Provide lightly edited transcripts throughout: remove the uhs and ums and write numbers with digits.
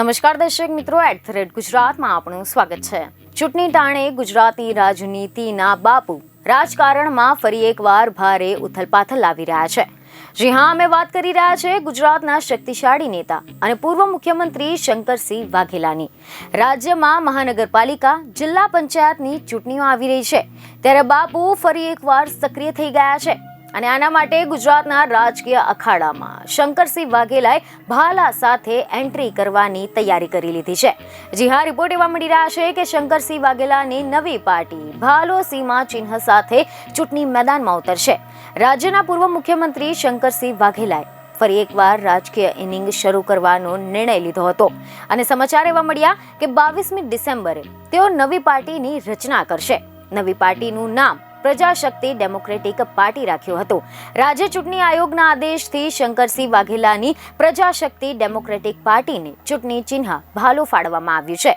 નમસ્કાર દર્શક મિત્રો, @ગુજરાતમાં આપનું સ્વાગત છે। ચૂંટણી ટાણે ગુજરાતની રાજનીતિના બાપુ રાજકારણમાં ફરી એકવાર ભારે ઉથલપાથલ આવી રહ્યા છે। જી હા, અમે વાત કરી રહ્યા છે ગુજરાતના શક્તિશાળી નેતા અને પૂર્વ મુખ્યમંત્રી શંકરસિંહ વાઘેલાની। રાજ્યમાં મહાનગરપાલિકા, જિલ્લા પંચાયતની ચૂંટણીઓ આવી રહી છે, ત્યારે બાપુ ફરી એકવાર સક્રિય થઈ ગયા છે અને આના માટે ગુજરાતના રાજકીય અખાડામાં શંકરસિંહ વાઘેલાએ ભાલા સાથે એન્ટ્રી કરવાની તૈયારી કરી લીધી છે। જી હા, રિપોર્ટ એવા મળી રહ્યા છે કે શંકરસિંહ વાઘેલાની નવી પાર્ટી ભાલો સીમા ચિહ્ન સાથે ચૂંટણી મેદાનમાં ઉતરશે। રાજ્યના પૂર્વ મુખ્યમંત્રી શંકરસિંહ વાઘેલાએ ફરી એકવાર રાજકીય ઇનિંગ શરૂ કરવાનો નિર્ણય લીધો હતો અને સમાચાર એવા મળ્યા કે 22મી ડિસેમ્બરે તેઓ નવી પાર્ટીની રચના કરશે। નવી પાર્ટીનું નામ પ્રજાશક્તિ ડેમોક્રેટિક પાર્ટી રાખ્યું હતું। રાજ્ય ચૂંટણી આયોગના આદેશથી શંકરસિંહ વાઘેલાની પ્રજાશક્તિ ડેમોક્રેટિક પાર્ટીને ચૂંટણી ચિહ્ન ભાલો ફાળવવામાં આવ્યું છે।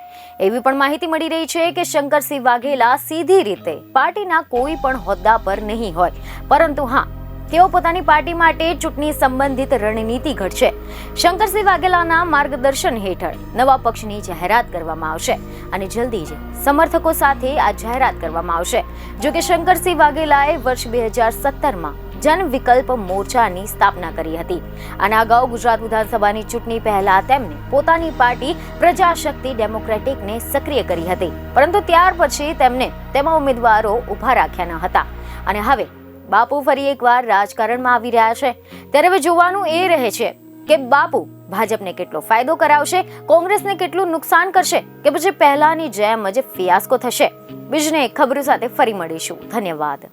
એવી પણ માહિતી મળી રહી છે કે શંકરસિંહ વાઘેલા સીધી રીતે પાર્ટીના કોઈ પણ હોદ્દા પર નહીં હોય, પરંતુ હા, તેઓ પોતાની પાર્ટી માટે ચૂંટણી સંબંધિત રણનીતિ ઘડશે। શંકરસિંહ વાઘેલાના માર્ગદર્શન હેઠળ નવા પક્ષની જાહેરાત કરવામાં આવશે અને જલ્દી જ સમર્થકો સાથે આ જાહેરાત કરવામાં આવશે। જો કે શંકરસિંહ વાઘેલાએ વર્ષ 2017માં જન વિકલ્પ મોરચાની સ્થાપના કરી હતી અને અગાઉ ગુજરાત વિધાનસભાની ચૂંટણી પહેલા તેમણે પોતાની પાર્ટી પ્રજાશક્તિ ડેમોક્રેટિકને સક્રિય કરી હતી, પરંતુ ત્યાર પછી તેમને તેમાં ઉમેદવારો ઉભા રાખ્યા ન હતા અને હવે બાપુ ફરી એકવાર રાજકારણમાં આવી રહ્યા છે। ત્યારે હવે જોવાનું એ રહે છે કે બાપુ ભાજપને કેટલો ફાયદો કરાવશે, કોંગ્રેસને કેટલું નુકસાન કરશે કે પછી પહેલાની જેમ જ ફિયાસ્કો થશે। બીજને ખબરો સાથે ફરી મળીશું। ધન્યવાદ।